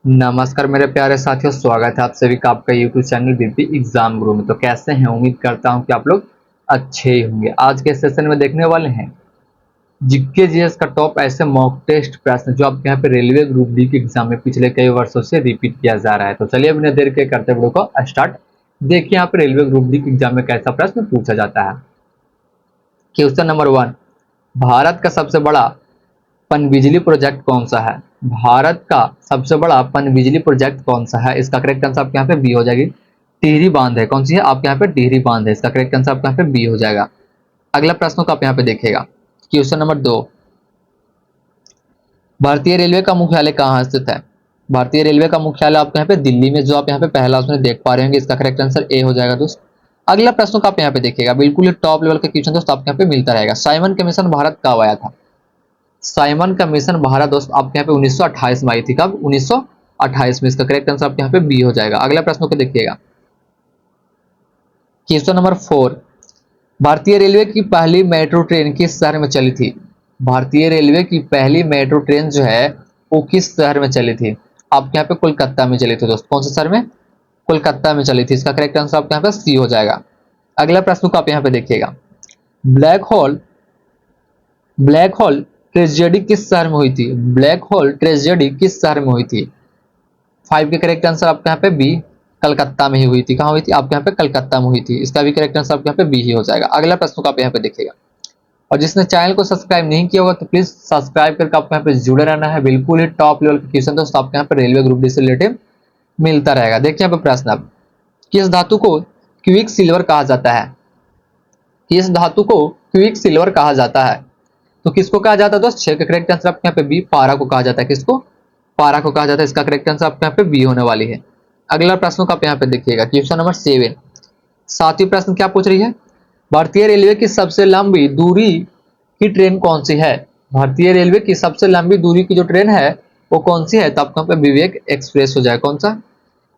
नमस्कार मेरे प्यारे साथियों, स्वागत है आप सभी का आपका यूट्यूब चैनल बीपी एग्जाम गुरु में। तो कैसे हैं? उम्मीद करता हूं कि आप लोग अच्छे ही होंगे। आज के सेशन में देखने वाले हैं जीके जीएस का टॉप ऐसे मॉक टेस्ट प्रश्न जो आपके यहाँ पे रेलवे ग्रुप डी के एग्जाम में पिछले कई वर्षों से रिपीट किया जा रहा है। तो चलिए बिना देर के करते वीडियो को स्टार्ट। देखिए यहाँ पे रेलवे ग्रुप डी के एग्जाम में कैसा प्रश्न पूछा जाता है। क्वेश्चन नंबर 1, भारत का सबसे बड़ा पनबिजली प्रोजेक्ट कौन सा है? भारत का सबसे बड़ा पनबिजली प्रोजेक्ट कौन सा है? इसका करेक्ट आंसर आपके यहाँ पे बी हो जाएगी। टिहरी बांध है। कौन सी है? आपके यहाँ पे टिहरी बांध है। इसका करेक्ट आंसर आपके यहाँ पे बी हो जाएगा। अगला प्रश्न को आप यहाँ पे देखिएगा। क्वेश्चन नंबर 2, भारतीय रेलवे का मुख्यालय कहाँ स्थित है? भारतीय रेलवे का मुख्यालय आपके यहाँ पे दिल्ली में, जो आप यहाँ पे पहला ऑप्शन देख पा रहे होंगे। इसका करेक्ट आंसर ए हो जाएगा दोस्त। अगला प्रश्न को आप यहाँ पे देखिएगा। बिल्कुल ही टॉप लेवल का क्वेश्चन दोस्त आपके यहाँ पे मिलता रहेगा। साइमन कमीशन भारत कब आया था? साइमन कमीशन भारत दोस्त आपके यहाँ पे 1928 में आई थी। कब? 1928 में। इसका करेक्ट आंसर आपके यहाँ पे बी हो जाएगा। अगला प्रश्न को देखिएगा। क्वेश्चन नंबर 4, भारतीय रेलवे की पहली मेट्रो ट्रेन किस शहर में चली थी? भारतीय रेलवे की पहली मेट्रो ट्रेन जो है वो किस शहर में चली थी? आपके यहाँ पे कोलकाता में चली थी दोस्त। कौन से शहर में? कोलकाता में चली थी। इसका करेक्ट आंसर आपके यहाँ पे सी हो जाएगा। अगला प्रश्न को आप यहाँ पे देखिएगा। Black hole black hole tragedy किस शहर में हुई थी? ब्लैक होल ट्रेजेडी किस शहर में हुई थी? 5 के करेक्ट आंसर आपके यहाँ पे बी, कलकत्ता में ही हुई थी। कहाँ हुई थी? आपके यहाँ पे कलकत्ता में हुई थी। इसका भी करेक्ट आंसर आपके यहाँ पे बी ही हो जाएगा। अगला प्रश्न को आप यहाँ पे देखिएगा। और जिसने चैनल को सब्सक्राइब नहीं किया होगा तो प्लीज सब्सक्राइब करके आपको यहाँ पे जुड़े रहना है। बिल्कुल ही टॉप लेवल का क्वेश्चन दोस्तों आपके यहाँ पे रेलवे ग्रुप डी से रिलेटेड मिलता रहेगा। देखिए यहाँ पे प्रश्न। अब किस धातु को क्विक सिल्वर कहा जाता है? किस धातु को क्विक सिल्वर कहा जाता है? तो किसको कहा जाता है दोस्त? 6 का करेक्ट आंसर आपके यहाँ पे बी, पारा को कहा जाता है। किसको? पारा को कहा जाता है। इसका करेक्ट आंसर आपके यहाँ पे बी होने वाली है। अगला प्रश्न को आप यहाँ पे देखिएगा। क्वेश्चन नंबर 7, सातवीं प्रश्न क्या पूछ रही है? भारतीय रेलवे की सबसे लंबी दूरी की ट्रेन कौन सी है? भारतीय रेलवे की सबसे लंबी दूरी की जो ट्रेन है वो कौन सी है? तो आपको यहाँ पे विवेक एक्सप्रेस हो जाएगा। कौन सा?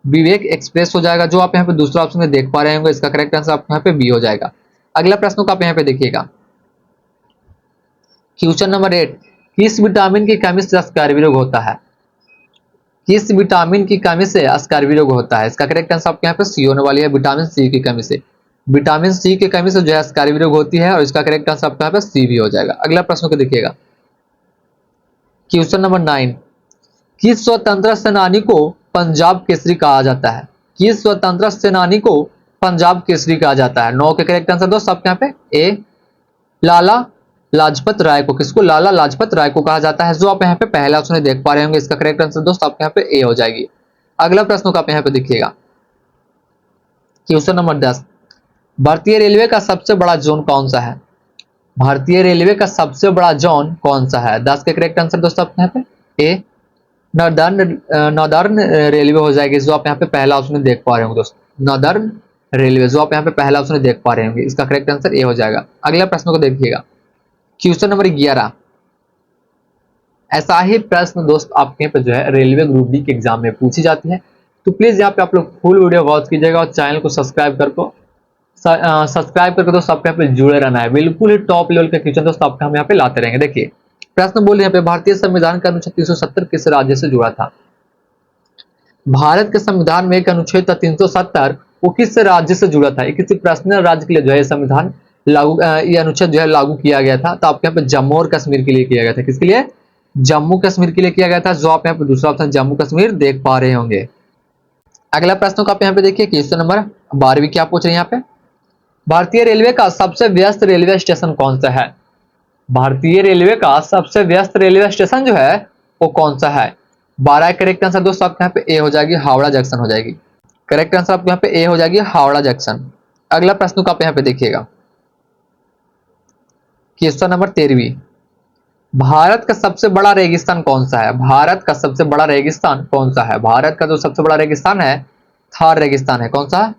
विवेक एक्सप्रेस हो जाएगा, जो आप यहाँ पे दूसरा ऑप्शन में देख पा रहे होंगे। इसका करेक्ट आंसर आपको यहाँ पे बी हो जाएगा। अगला प्रश्न को आप यहाँ पे देखिएगा। क्वेश्चन नंबर 8, किस विटामिन की कमी से स्कर्वी रोग होता है? किस विटामिन की कमी से स्कर्वी रोग होता है? इसका करेक्ट आंसर आपके यहाँ पे सी होने वाली है। विटामिन सी की कमी से। विटामिन सी की कमी से जो है स्कर्वी रोग होती है, और इसका करेक्ट आंसर आपके यहाँ पे सी भी हो जाएगा। अगला प्रश्न को देखिएगा। क्वेश्चन नंबर 9, किस स्वतंत्र सेनानी को पंजाब केसरी कहा जाता है? किस स्वतंत्र सेनानी को पंजाब केसरी कहा जाता है? 9 के करेक्ट आंसर दोस्त आपके यहाँ पे ए, लाला लाजपत राय को। किसको? लाला लाजपत राय को कहा जाता है, जो आप यहाँ पे पहला ऑप्शन देख पा रहे होंगे। इसका करेक्ट आंसर दोस्त आपके यहाँ पे ए हो जाएगी। अगला प्रश्न को आप यहाँ पे देखिएगा। क्वेश्चन नंबर 10, भारतीय रेलवे का सबसे बड़ा जोन कौन सा है? भारतीय रेलवे का सबसे बड़ा जोन कौन सा है? 10 के करेक्ट आंसर दोस्तों आपके यहाँ पे ए, नॉर्दर्न रेलवे हो जाएगी, जो आप यहाँ पे पहला ऑप्शन देख पा रहे होंगे दोस्त। नॉर्दर्न रेलवे, जो आप यहाँ पे पहला ऑप्शन देख पा रहे होंगे। इसका करेक्ट आंसर ए हो जाएगा। अगला प्रश्न को देखिएगा। क्वेश्चन नंबर 11, ऐसा ही प्रश्न दोस्त आपके पे जो है रेलवे ग्रुप डी के एग्जाम में पूछी जाती है। तो प्लीज यहाँ पे आप लोग फुल वीडियो वॉच कीजिएगा और चैनल को सब्सक्राइब करके दोस्त आपके यहाँ पे जुड़े रहना है। बिल्कुल ही टॉप लेवल के क्वेश्चन दोस्त आपके हम यहाँ पे लाते रहेंगे। देखिए प्रश्न बोल यहाँ पे, भारतीय संविधान का अनुच्छेद 370 किस राज्य से जुड़ा था? भारत के संविधान में एक अनुच्छेद था 370, वो किस राज्य से जुड़ा था? किसी पर्सनल राज्य के लिए जो है संविधान लागू, ये अनुच्छेद जो है लागू किया गया था। तो आपके यहाँ पे जम्मू और कश्मीर के लिए किया गया था। किसके लिए? जम्मू कश्मीर के लिए किया गया था, जो आप यहाँ पे दूसरा ऑप्शन जम्मू कश्मीर देख पा रहे होंगे। अगला प्रश्न को आप यहाँ पे देखिए। क्वेश्चन नंबर 12 क्या पूछ रहे हैं यहाँ पे? भारतीय रेलवे का सबसे व्यस्त रेलवे स्टेशन कौन सा है? भारतीय रेलवे का सबसे व्यस्त रेलवे स्टेशन जो है वो कौन सा है? 12 करेक्ट आंसर दोस्तों आपके यहाँ पे ए हो जाएगी, हावड़ा जंक्शन हो जाएगी। करेक्ट आंसर आपके यहाँ पे ए हो जाएगी, हावड़ा जंक्शन। अगला प्रश्न को आप यहाँ पे देखिएगा। क्वेश्चन नंबर 13, भारत का सबसे बड़ा रेगिस्तान कौन सा है? भारत का सबसे बड़ा रेगिस्तान कौन सा है? भारत का जो सबसे बड़ा रेगिस्तान है थार रेगिस्तान है। कौन सा है?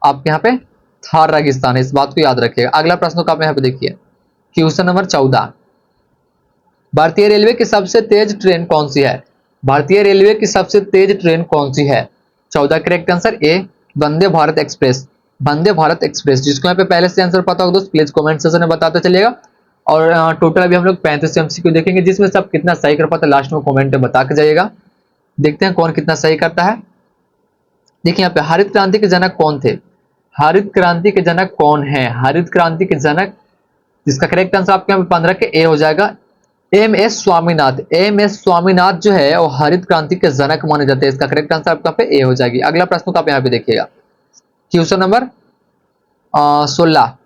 आपके यहाँ पे थार रेगिस्तान है, इस बात को याद रखिएगा। अगला प्रश्न को आप यहाँ पे देखिए। क्वेश्चन नंबर 14, भारतीय रेलवे की सबसे तेज ट्रेन कौन सी है? भारतीय रेलवे की सबसे तेज ट्रेन कौन सी है? 14 correct answer A, Vande Bharat express. Vande Bharat express. जिसको यहाँ पे पहले से आंसर पता होगा दोस्त प्लीज कमेंट सेक्शन में बताते चलिएगा। और टोटल अभी हम लोग 35 एमसीक्यू देखेंगे, जिसमें से आप कितना सही कर पाते लास्ट में कमेंट में बता के जाइएगा। देखते हैं कौन कितना सही करता है। देखिए यहाँ पे हरित क्रांति के जनक कौन थे, हरित क्रांति के जनक कौन है, हरित क्रांति के जनक, जिसका करेक्ट आंसर आपके यहाँ पे 15 के ए हो जाएगा, M S Swaminath. M S Swaminath जो है वो हरित क्रांति के जनक माने जाते हैं। इसका करेक्ट आंसर आपका पे ए हो जाएगी। अगला प्रश्न को आप यहाँ पे देखिएगा, क्वेश्चन नंबर 16।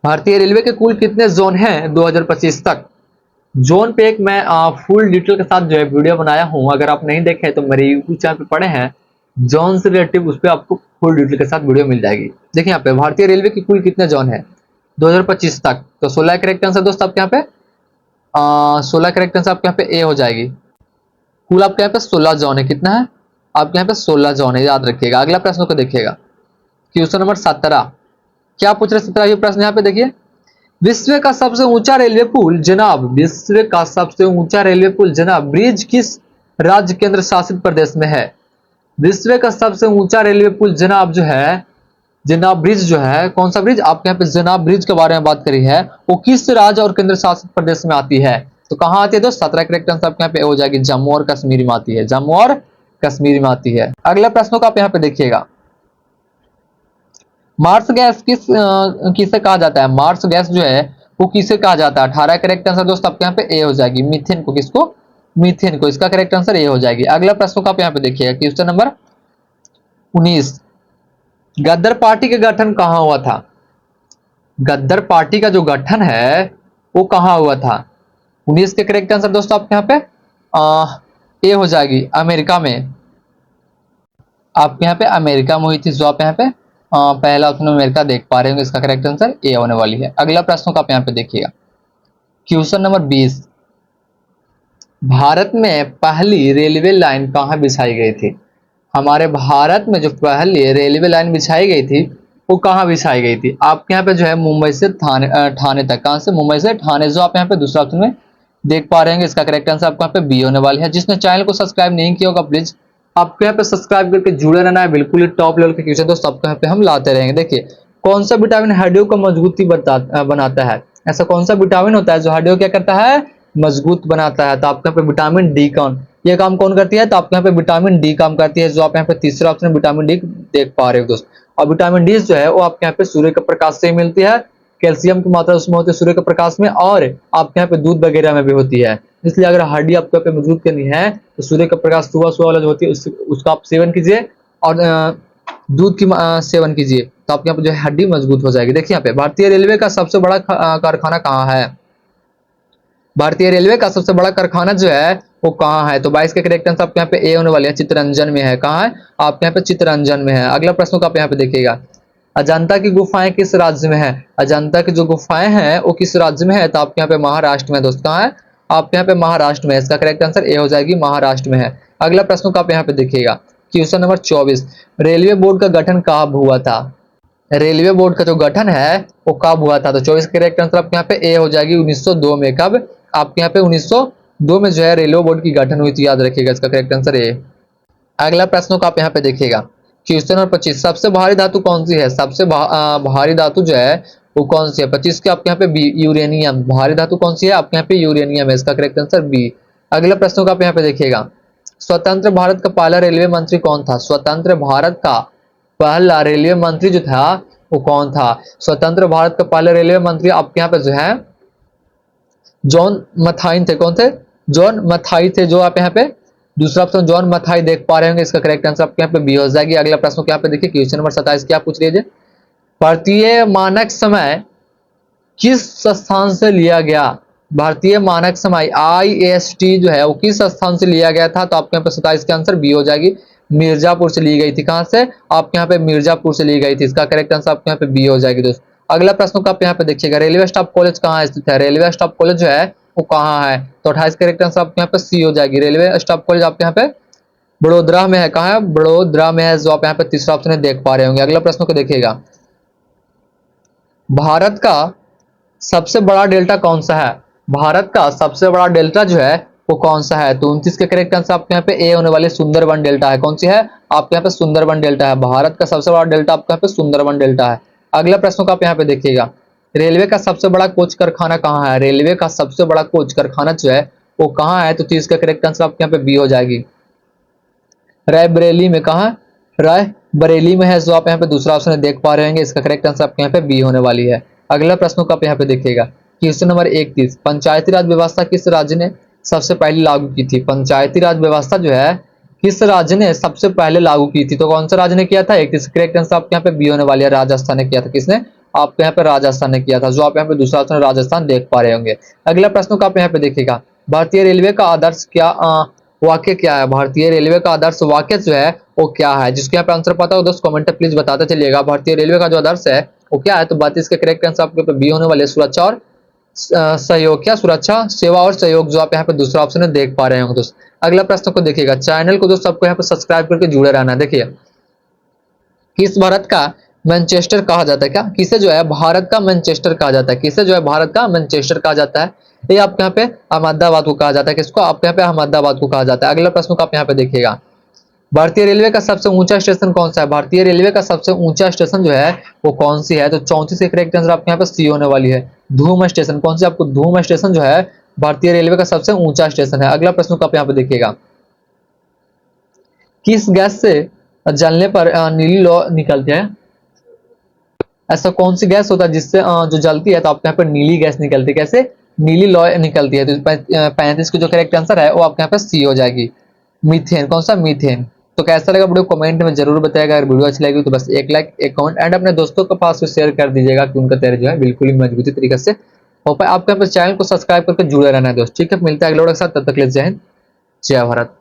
भारतीय रेलवे के कुल कितने जोन हैं 2025 तक? जोन पे एक मैं फुल डिटेल के साथ जो है वीडियो बनाया हूं, अगर आप नहीं देखे तो मेरे यूट्यूब चैनल पे पड़े हैं जोन से रिलेटिव, उस पर आपको फुल डिटेल के साथ वीडियो मिल जाएगी। देखिए यहाँ पे भारतीय रेलवे की कुल कितने जोन है 2025 तक, तो 16 करेक्ट आंसर दोस्त आपके यहाँ पे 16 करेक्ट आंसर आपके यहाँ पे ए हो जाएगी। कुल आपके यहाँ पे 16 जोन है, कितना है आपके यहाँ पे 16 जोन है, याद रखिएगा। अगला प्रश्न को देखिएगा, क्वेश्चन नंबर 17। क्या पूछ रहे 17 प्रश्न यहाँ पे देखिए, विश्व का सबसे ऊंचा रेलवे पुल जनाब, विश्व का सबसे ऊंचा रेलवे पुल जनाब ब्रिज किस राज्य केंद्र शासित प्रदेश में है? विश्व का सबसे ऊंचा रेलवे पुल जनाब जो है, जनाब ब्रिज जो है, कौन सा ब्रिज आपके यहाँ पे जनाब ब्रिज के बारे में बात करी है, वो किस राज्य और केंद्र शासित प्रदेश में आती है? तो कहां आती है दोस्त? 17 करेक्ट आंसर आपके यहाँ पे हो जाएगी, जम्मू और कश्मीर में आती है, जम्मू और कश्मीर में आती है। अगले प्रश्नों को आप यहाँ पे देखिएगा, मार्स गैस किसे कहा जाता है? मार्स गैस जो है वो किसे कहा जाता है? 18 करेक्ट आंसर दोस्त आपके यहाँ पे ए हो जाएगी, मीथेन को। किसको? मीथेन को। इसका करेक्ट आंसर ए हो जाएगी। अगला प्रश्न को आप यहाँ पे देखिएगा, क्वेश्चन नंबर 19। गद्दार पार्टी का गठन कहां हुआ था? गद्दार पार्टी का जो गठन है वो कहां हुआ था? 19 के करेक्ट आंसर दोस्तों आपके यहाँ पे ए हो जाएगी, अमेरिका में। आपके यहाँ पे अमेरिका में हुई थी, जो आप यहाँ पे पहला ऑप्शन अमेरिका देख पा रहे होंगे, इसका करेक्ट आंसर ए होने वाली है। अगला प्रश्न को आप यहाँ पे देखिएगा, क्वेश्चन नंबर 20। भारत में पहली रेलवे लाइन कहाँ बिछाई गई थी? हमारे भारत में जो पहली रेलवे लाइन बिछाई गई थी वो कहाँ बिछाई गई थी? आपके यहाँ पे जो है मुंबई से ठाणे तक। कहाँ से? मुंबई से ठाणे, जो आप यहाँ पे दूसरा ऑप्शन में देख पा रहे हैं। इसका करेक्ट आंसर आपको यहाँ पे बी होने वाली है। जिसने चैनल को सब्सक्राइब नहीं किया होगा प्लीज आपको यहाँ पे सब्सक्राइब करके जुड़े रहना है। बिल्कुल ही टॉप लेवल के क्वेश्चन दोस्तों आपको यहाँ पे हम लाते रहेंगे। देखिए कौन सा विटामिन हड्डियों को मजबूती बनाता है? ऐसा कौन सा विटामिन होता है जो हड्डियों क्या करता है? मजबूत बनाता है। तो आपके यहाँ पे विटामिन डी ये काम कौन करती है? तो आपके यहाँ पे विटामिन डी काम करती है, जो आप यहाँ पे तीसरा ऑप्शन विटामिन डी देख पा रहे हो दोस्त। और विटामिन डी जो है वो आपके यहाँ पे सूर्य के प्रकाश से मिलती है, कैल्शियम की मात्रा उसमें होती है सूर्य के प्रकाश में, और आपके यहाँ पे दूध वगैरह में भी होती है। इसलिए अगर हड्डी आपको यहाँ पे मजबूत करनी है तो सूर्य का प्रकाश सुबह सुबह वाला जो होती है उसका आप सेवन कीजिए, और दूध की सेवन कीजिए, तो आपके यहाँ पे जो है हड्डी मजबूत हो जाएगी। देखिए यहाँ पे भारतीय रेलवे का सबसे बड़ा कारखाना कहाँ है? भारतीय रेलवे का सबसे बड़ा कारखाना जो है वो कहाँ है? तो 22 के करेक्ट आंसर आपके यहाँ पे ए होने वाले हैं, चित्तरंजन में है। कहाँ है? आपके यहाँ पे चित्तरंजन में है। अगला प्रश्न को आप यहाँ पे देखिएगा, अजंता की गुफाएं किस राज्य में है? अजंता की जो गुफाएं हैं वो किस राज्य में है? तो आपके यहाँ पे महाराष्ट्र में दोस्त। कहाँ है? आपके यहाँ पे महाराष्ट्र में है। इसका करेक्ट आंसर ए हो जाएगी, महाराष्ट्र में है। अगला प्रश्न को आप यहाँ पे देखिएगा, क्वेश्चन नंबर 24। रेलवे बोर्ड का गठन कब हुआ था? रेलवे बोर्ड का जो गठन है वो कब हुआ था? तो 24 करेक्ट आंसर आपके यहाँ पे ए हो जाएगी, 1902 में। कब? आपके यहाँ पे 1902 में जो है रेलवे बोर्ड की गठन हुई थी, याद रखिएगा। इसका करेक्ट आंसर ए। अगला प्रश्न को आप यहाँ पे देखिएगा, क्वेश्चन नंबर 25। सबसे भारी धातु कौन सी है? सबसे भारी धातु जो है वो कौन सी है? 25 के आपके यहाँ पे बी, यूरेनियम। भारी धातु कौन सी है? आपके यहाँ पे यूरेनियम है। इसका करेक्ट आंसर बी। अगला प्रश्न को आप यहाँ पे देखिएगा, स्वतंत्र भारत का पहला रेलवे मंत्री कौन था? स्वतंत्र भारत का पहला रेलवे मंत्री जो था वो कौन था? स्वतंत्र भारत का पहला रेलवे मंत्री आपके यहाँ पे जो है जॉन मथाई थे। कौन थे? जॉन मथाई थे, जो आप यहाँ पे दूसरा ऑप्शन जॉन मथाई देख पा रहे होंगे। इसका करेक्ट आंसर आपके यहाँ पे बी हो जाएगी। अगला प्रश्न को यहाँ पे देखिए, क्वेश्चन नंबर 27 क्या पूछ रही है? भारतीय मानक समय किस स्थान से लिया गया? भारतीय मानक समय IST जो है वो किस स्थान से लिया गया था? तो आपके यहाँ पे 27 के आंसर बी हो जाएगी, मिर्जापुर से ली गई थी। कहां से? आपके यहाँ पे मिर्जापुर से ली गई थी। इसका करेक्ट आंसर आपके यहाँ पे बी हो जाएगी दोस्त। अगला प्रश्न को आप यहाँ पे देखिएगा, रेलवे स्टाफ कॉलेज कहाँ स्थित है? रेलवे स्टाफ कॉलेज जो है वो कहाँ है? तो 28 करेक्ट आंसर आपके यहाँ पे सी हो जाएगी। रेलवे स्टाफ कॉलेज आपके यहाँ पे बड़ोदरा में है। कहाँ है? बड़ोदरा में है, जो आप यहाँ पे तीसरा ऑप्शन देख पा रहे होंगे। अगला प्रश्न को देखिएगा, भारत का सबसे बड़ा डेल्टा कौन सा है? भारत का सबसे बड़ा डेल्टा जो है वो कौन सा है? तो 29 के करेक्ट आंसर आपके यहाँ पे ए होने वाले सुंदरबन डेल्टा है। कौन सी है? आपके यहाँ पे सुंदरबन डेल्टा है। भारत का सबसे बड़ा डेल्टा आपके यहाँ पे सुंदरबन डेल्टा है। अगला प्रश्न को आप यहाँ पे देखिएगा, रेलवे का सबसे बड़ा कोच कारखाना कहाँ है? रेलवे का सबसे बड़ा कोच कारखाना जो है वो कहाँ है, तो 30 का करेक्ट आंसर आपके यहाँ पे बी हो जाएगी। रायबरेली में, कहाँ, रायबरेली में है, जो आप यहाँ पे दूसरा ऑप्शन देख पा रहे होंगे। इसका करेक्ट आंसर आपके यहाँ पे बी होने वाली है। अगला प्रश्न को आप यहाँ पे देखिएगा, क्वेश्चन नंबर 31, पंचायती राज व्यवस्था किस राज्य ने सबसे पहले लागू की थी? पंचायती राज व्यवस्था जो है किस राज्य ने सबसे पहले लागू की थी? तो कौन सा राज्य ने किया था? 31 करेक्ट आंसर आपके यहाँ पे बी होने वाली है, राजस्थान ने किया था। किसने? आपके यहाँ पे राजस्थान ने किया था, जो आप यहाँ पे दूसरा ऑप्शन राजस्थान देख पा रहे होंगे। अगला प्रश्न को आप यहाँ पे देखिएगा, भारतीय रेलवे का आदर्श क्या वाक्य क्या है? भारतीय रेलवे का आदर्श वाक्य जो है वो क्या है? जिसके यहाँ पे आंसर पता हो दोस्तों कमेंट में प्लीज बताते चलिएगा। भारतीय रेलवे का जो आदर्श है वो क्या है? तो 32 का करेक्ट आंसर आपके बी होने वाले, सुरक्षा और सहयोग, क्या सुरक्षा, सेवा और सहयोग, जो आप यहाँ पे दूसरा ऑप्शन देख पा रहे होंगे दोस्तों। अगला प्रश्न को देखिएगा, चैनल को दोस्तों आपको यहाँ पे सब्सक्राइब करके जुड़े रहना। देखिए, किस भारत का मैनचेस्टर कहा जाता है? क्या किसे जो है भारत का मैनचेस्टर कहा जाता है? किसे जो है भारत का मैनचेस्टर कहा जाता है? ये आपके यहाँ पे अहमदाबाद को कहा जाता है। किसको? आपके यहाँ पे अहमदाबाद को कहा जाता है। अगला प्रश्न को आप यहाँ पे देखिएगा, भारतीय रेलवे का सबसे ऊंचा स्टेशन कौन सा है? भारतीय रेलवे का सबसे ऊंचा स्टेशन जो है वो कौन सी है? तो 34 के करेक्ट आंसर आपके यहाँ पे सी होने वाली है, धूम स्टेशन। कौन सी? आपको धूम स्टेशन जो है भारतीय रेलवे का सबसे ऊंचा स्टेशन है। अगला प्रश्न को आप यहाँ पे देखिएगा, किस गैस से जलने पर नीली लौ निकलती है? ऐसा कौन सी गैस होता है जिससे जो जलती है तो आपके यहाँ पे नीली गैस निकलती है? कैसे? नीली लौ निकलती है। तो 35 का जो करेक्ट आंसर है वो आपके यहाँ पे सी हो जाएगी, मीथेन। कौन सा? मीथेन। तो कैसा लगा वीडियो कमेंट में जरूर बताएगा। अगर वीडियो अच्छी लगी तो बस एक लाइक, एक कमेंट एंड अपने दोस्तों के पास शेयर कर दीजिएगा कि उनका तैयारी जो है बिल्कुल ही मजबूती तरीके से हो पाए। आपके यहाँ पे चैनल को सब्सक्राइब करके जुड़े रहना है दोस्त। ठीक है, मिलता है अगले वीडियो के साथ, तब तक के लिए जय हिंद, जय भारत।